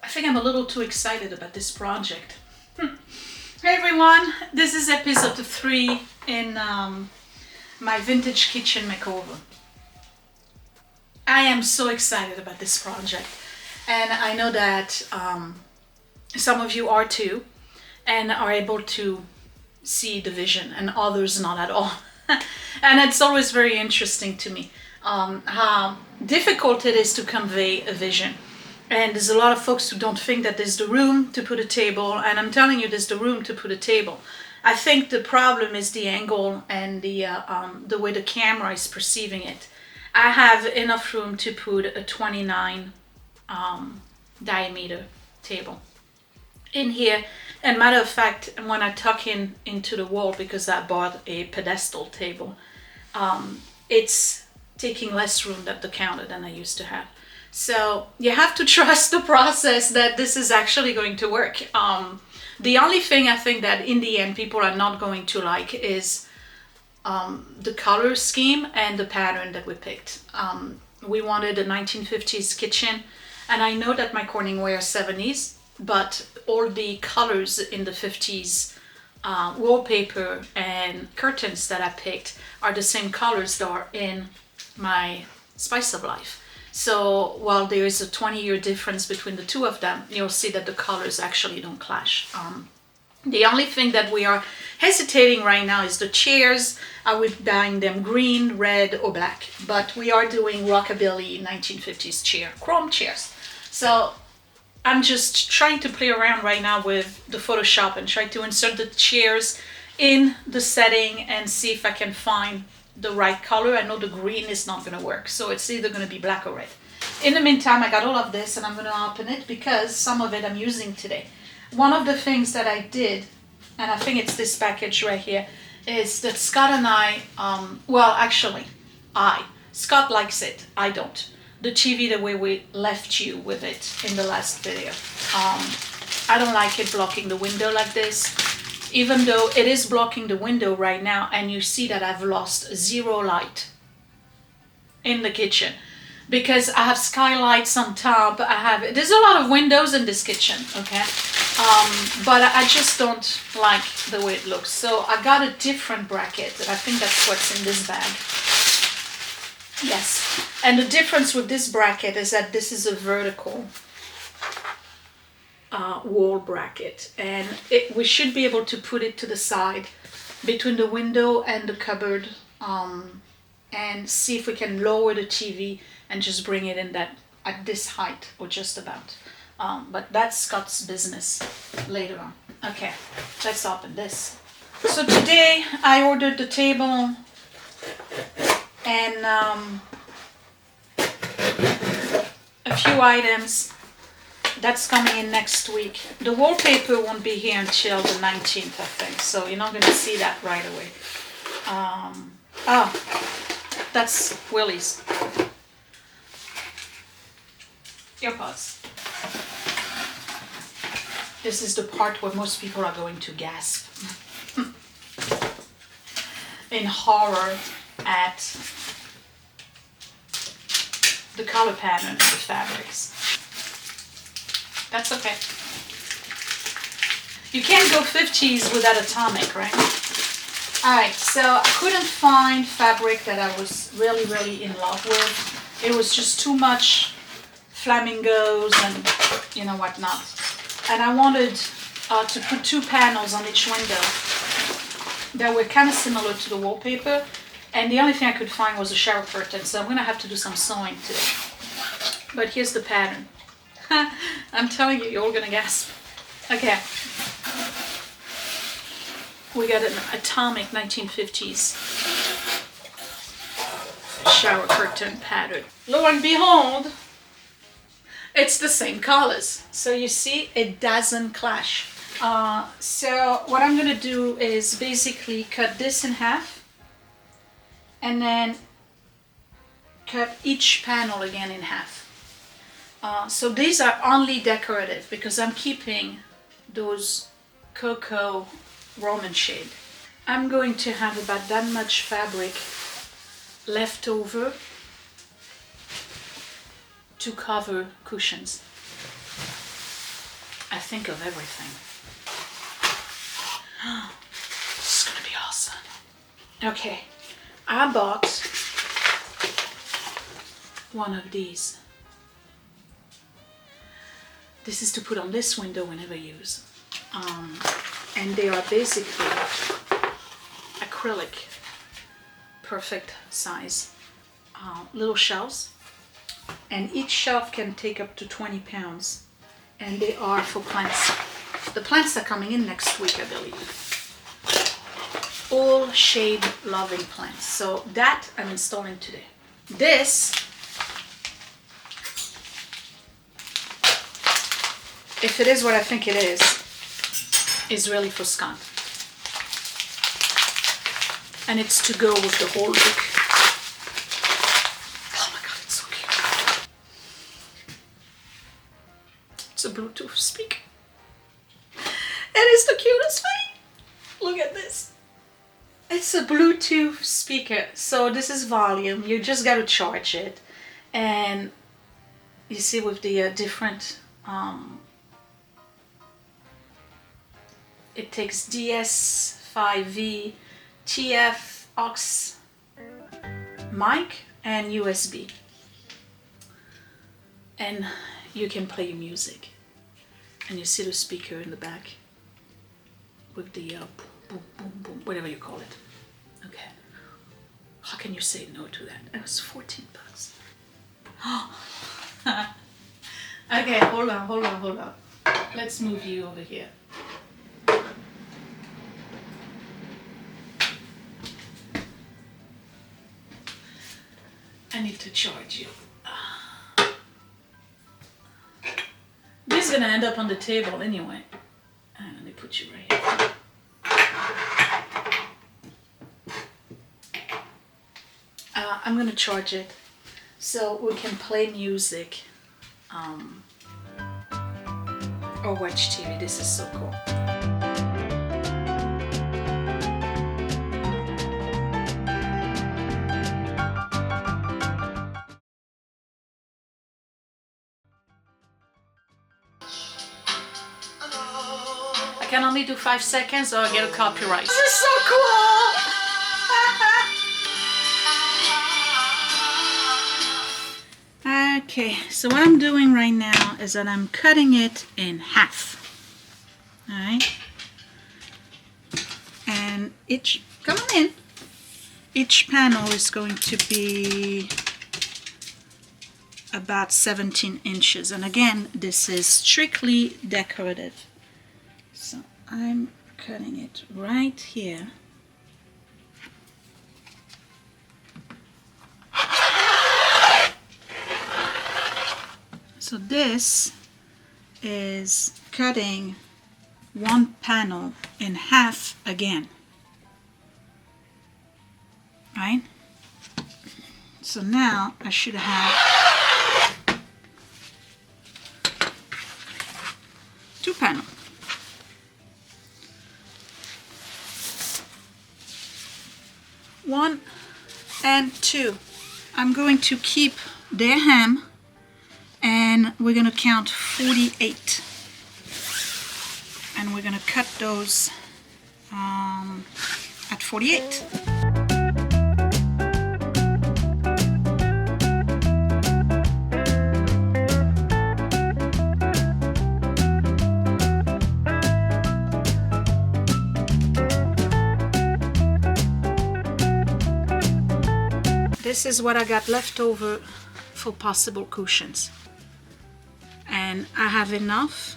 I think I'm a little too excited about this project. Hey everyone, this is episode 3 in my vintage kitchen makeover. I am so excited about this project, and I know that some of you are too, and are able to see the vision, and others not at all. And it's always very interesting to me how difficult it is to convey a vision. And there's a lot of folks who don't think that there's the room to put a table, and I'm telling you, there's the room to put a table. I think the problem is the angle and the way the camera is perceiving it. I have enough room to put a 29 diameter table in here. And matter of fact, when I tuck into the wall, because I bought a pedestal table, it's taking less room at the counter than I used to have. So you have to trust the process that this is actually going to work. The only thing I think that in the end people are not going to like is the color scheme and the pattern that we picked. We wanted a 1950s kitchen, and I know that my Corningware 70s, but all the colors in the 50s wallpaper and curtains that I picked are the same colors that are in my Spice of Life. So while there is a 20-year difference between the two of them, you'll see that the colors actually don't clash. The only thing that we are hesitating right now is the chairs. Are we buying them green, red, or black? But we are doing rockabilly 1950s chair, chrome chairs. So I'm just trying to play around right now with the Photoshop and try to insert the chairs in the setting and see if I can find the right color. I know the green is not going to work, so it's either going to be black or red. In the meantime, I got all of this and I'm going to open it because some of it I'm using today. One of the things that I did, and I think it's this package right here, is that Scott and I, Scott likes it, I don't. The TV the way we left you with it in the last video. I don't like it blocking the window like this, even though it is blocking the window right now, and you see that I've lost 0 light in the kitchen because I have skylights on top. There's a lot of windows in this kitchen, okay? But I just don't like the way it looks. So I got a different bracket, and I think that's what's in this bag. Yes, and the difference with this bracket is that this is a vertical wall bracket, and we should be able to put it to the side between the window and the cupboard, and see if we can lower the TV and just bring it in at this height or just about. But that's Scott's business later on. Okay, let's open this. So today I ordered the table and a few items. That's coming in next week. The wallpaper won't be here until the 19th, I think, so you're not going to see that right away. That's Willie's AirPods. This is the part where most people are going to gasp in horror at the color pattern of the fabrics. That's okay. You can't go 50s without atomic, right? Alright, so I couldn't find fabric that I was really, really in love with. It was just too much flamingos and whatnot. And I wanted to put 2 panels on each window that were kind of similar to the wallpaper. And the only thing I could find was a shower curtain, so I'm going to have to do some sewing today. But here's the pattern. I'm telling you, you're all going to gasp. Okay. We got an atomic 1950s shower curtain pattern. Lo and behold, it's the same colors. So you see, it doesn't clash. So what I'm going to do is basically cut this in half and then cut each panel again in half. So these are only decorative because I'm keeping those cocoa Roman shade. I'm going to have about that much fabric leftover to cover cushions. I think of everything. This is gonna be awesome. Okay, I bought one of these. This is to put on this window whenever used. And they are basically acrylic, perfect size, little shelves. And each shelf can take up to 20 pounds. And they are for plants. The plants are coming in next week, I believe. All shade loving plants. So that I'm installing today. This, if it is what I think it is really for skunk. And it's to go with the whole look. Oh my god, it's so cute. It's a Bluetooth speaker. And it's the cutest thing. Look at this. It's a Bluetooth speaker. So this is volume. You just got to charge it. And you see with the different... it takes DS5V, TF, aux, mic, and USB. And you can play your music. And you see the speaker in the back with the boom, boom, boom, whatever you call it. Okay. How can you say no to that? It was 14 bucks. Okay, hold on. Let's move you over here. I need to charge you. This is gonna end up on the table anyway. Let me put you right here. I'm gonna charge it so we can play music or watch TV. This is so cool. I can only do 5 seconds or I get a copyright. This is so cool! Okay, so what I'm doing right now is that I'm cutting it in half. Alright? And come on in. Each panel is going to be about 17 inches. And again, this is strictly decorative. So I'm cutting it right here. So this is cutting one panel in half again. Right? So now I should have 2 panels. 1 and 2. I'm going to keep their hem and we're going to count 48. And we're going to cut those at 48. This is what I got left over for possible cushions. And I have enough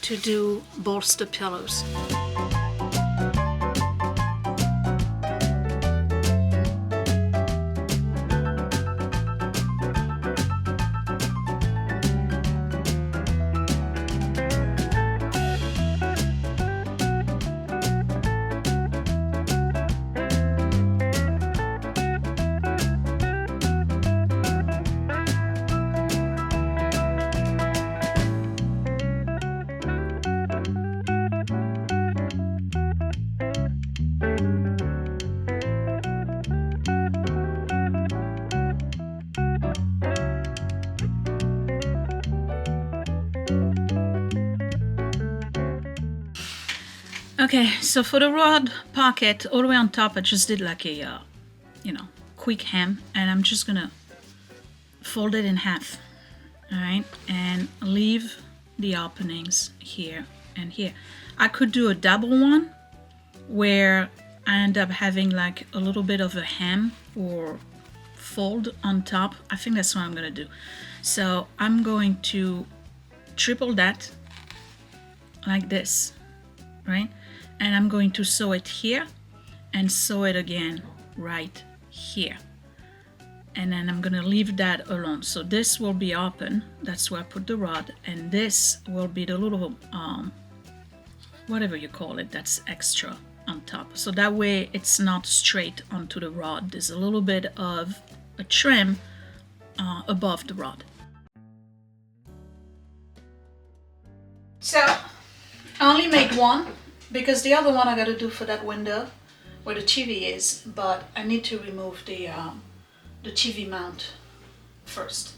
to do bolster pillows. Okay, so for the rod pocket, all the way on top, I just did like a, you know, quick hem, and I'm just gonna fold it in half, all right, and leave the openings here and here. I could do a double one where I end up having like a little bit of a hem or fold on top. I think that's what I'm gonna do. So I'm going to triple that like this, right? And I'm going to sew it here and sew it again right here. And then I'm gonna leave that alone. So this will be open, that's where I put the rod, and this will be the little, whatever you call it, that's extra on top. So that way it's not straight onto the rod. There's a little bit of a trim above the rod. So I only make one because the other one I gotta do for that window where the TV is, but I need to remove the TV mount first.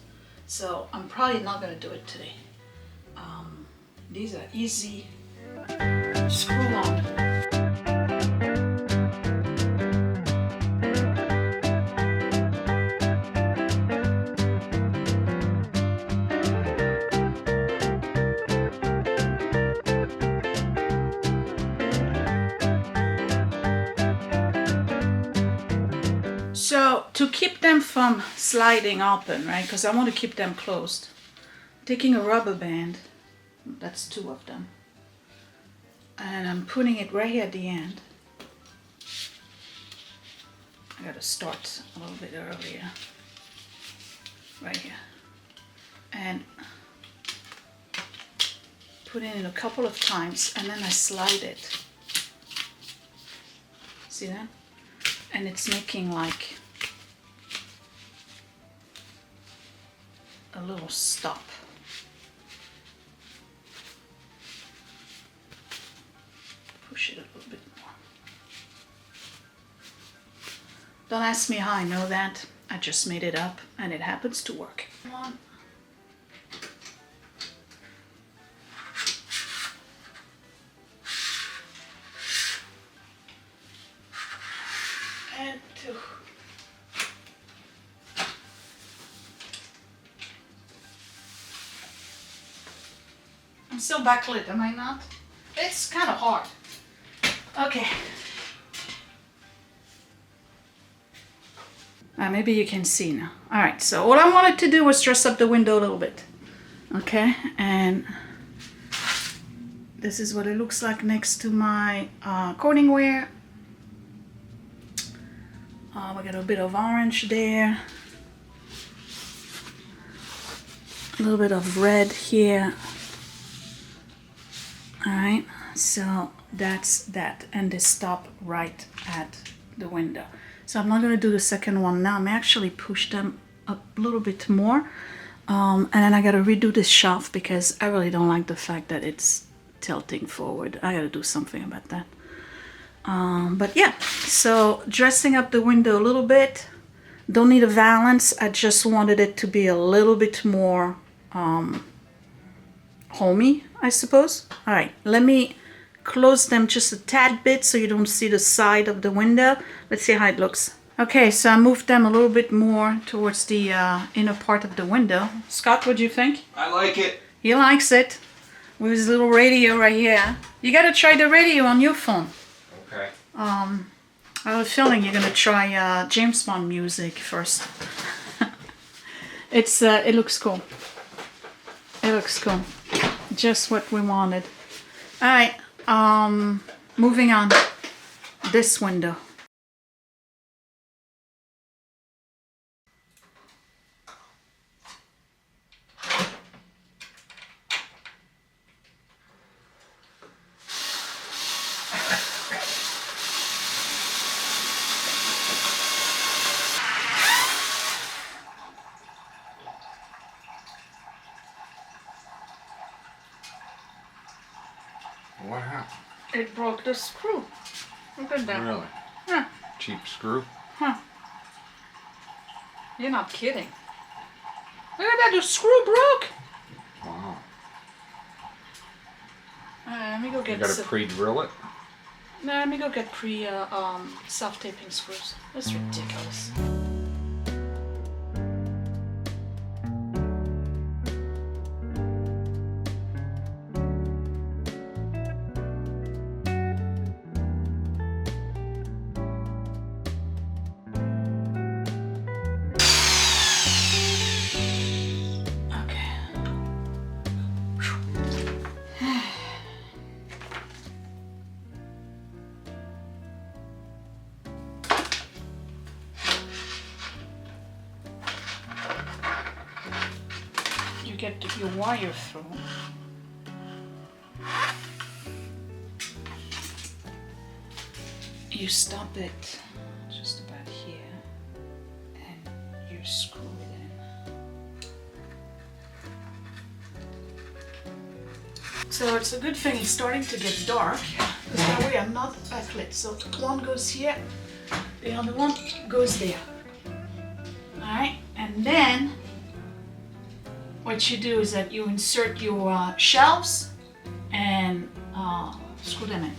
So I'm probably not gonna do it today. These are easy screw on. So to keep them from sliding open, right, because I want to keep them closed, taking a rubber band, that's 2 of them, and I'm putting it right here at the end. I gotta start a little bit earlier, right here, and put it in a couple of times, and then I slide it. See that? And it's making like a little stop. Push it a little bit more. Don't ask me how I know that. I just made it up and it happens to work. One. And 2. I'm still backlit, am I not? It's kind of hard. Okay. Maybe you can see now. All right, so all I wanted to do was dress up the window a little bit. Okay, and this is what it looks like next to my Corningware. We got a bit of orange there, a little bit of red here. All right, so that's that, and they stop right at the window. So I'm not going to do the second one now. I'm actually push them up a little bit more, and then I got to redo this shelf because I really don't like the fact that it's tilting forward. I got to do something about that. But yeah, so dressing up the window a little bit. Don't need a valance. I just wanted it to be a little bit more homey, I suppose. All right, let me close them just a tad bit so you don't see the side of the window. Let's see how it looks. Okay, so I moved them a little bit more towards the inner part of the window. Scott, what do you think? I like it. He likes it. With his little radio right here. You gotta try the radio on your phone. Okay. I have a feeling you're gonna try James Bond music first. It looks cool. It looks cool. Just what we wanted. All right. Moving on. This window. What happened? It broke the screw. Look at that. Really? Huh. Cheap screw? Huh. You're not kidding. Look at that, the screw broke. Wow. Let me go You get gotta some. pre-drill it? No, let me go get self-taping screws. That's ridiculous. Get your wire through. You stop it just about here and you screw it in. So it's a good thing it's starting to get dark, because that way I'm not backlit. So one goes here, the other one goes there. Alright, and then what you do is that you insert your shelves and screw them in.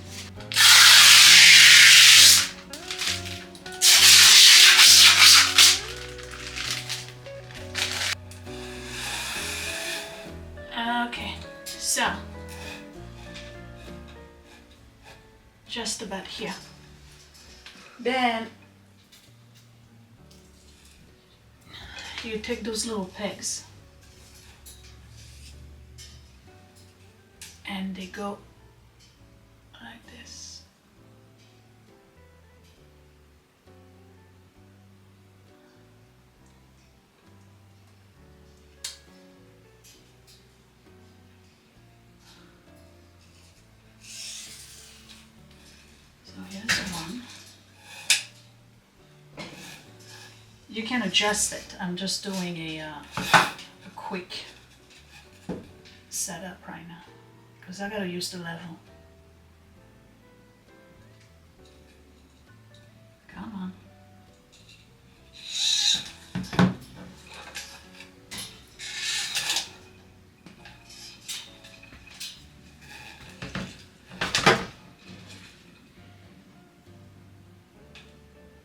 Okay, so just about here. Then you take those little pegs and they go like this. So here's one. You can adjust it. I'm just doing a quick setup right now, because I gotta use the level. Come on.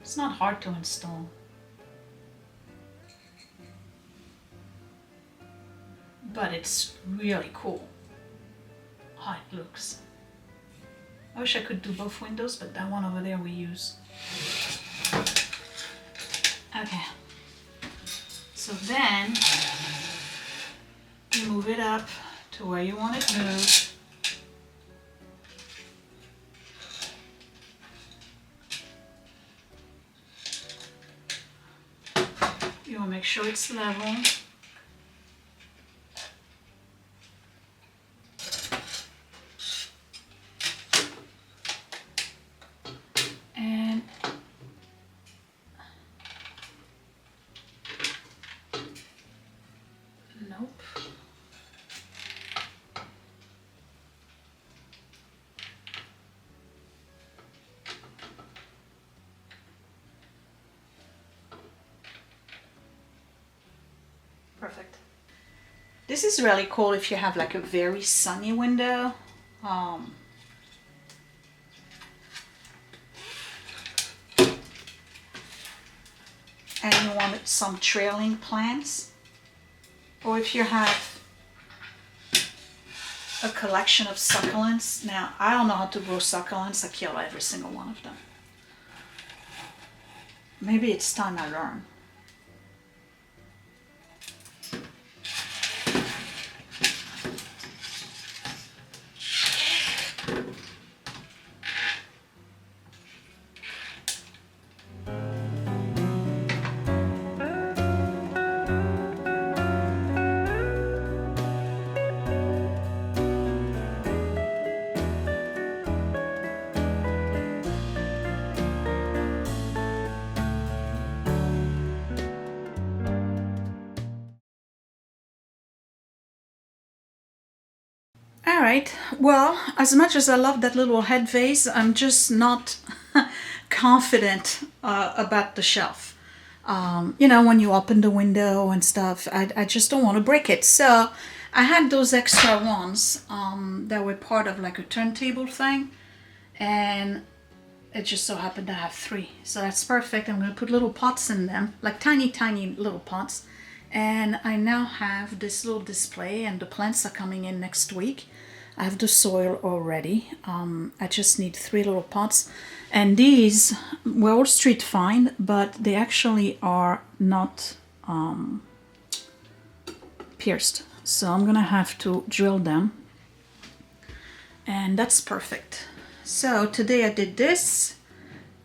It's not hard to install. But it's really cool how it looks. I wish I could do both windows, but that one over there we use. Okay. So then you move it up to where you want it moved. You want to make sure it's level. Nope. Perfect. This is really cool if you have like a very sunny window. And you want some trailing plants. Or if you have a collection of succulents. Now, I don't know how to grow succulents. I kill every single one of them. Maybe it's time I learn. All right, well, as much as I love that little head vase, I'm just not confident about the shelf. You know, when you open the window and stuff, I just don't want to break it. So I had those extra ones that were part of like a turntable thing. and it just so happened to have 3. So that's perfect. I'm gonna put little pots in them, like tiny, tiny little pots. And I now have this little display, and the plants are coming in next week. I have the soil already. I just need 3 little pots. And these were all street fine, but they actually are not pierced. So I'm gonna have to drill them. And that's perfect. So today I did this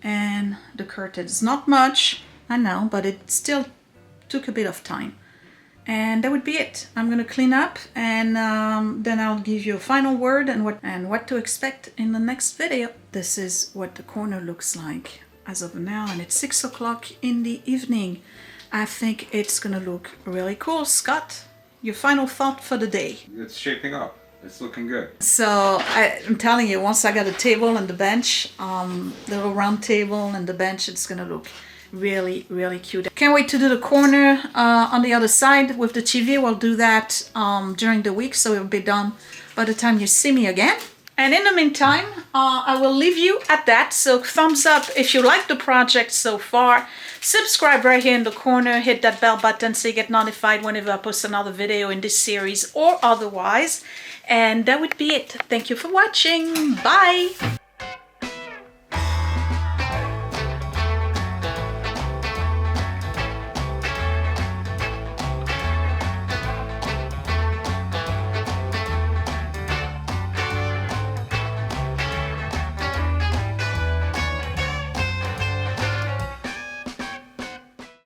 and the curtains. Not much, I know, but it still took a bit of time. And that would be it. I'm gonna clean up, and then I'll give you a final word and what to expect in the next video. This is what the corner looks like as of now, and it's 6 o'clock in the evening. I think it's gonna look really cool. Scott, your final thought for the day? It's shaping up. It's looking good. So I'm telling you, once I got a table and the bench, the little round table and the bench, it's gonna look really, really cute. Can't wait to do the corner on the other side with the TV. We'll do that during the week, so it'll be done by the time you see me again. And in the meantime, I will leave you at that. So thumbs up if you like the project so far. Subscribe right here in the corner. Hit that bell button so you get notified whenever I post another video in this series or otherwise. And that would be it. Thank you for watching. Bye.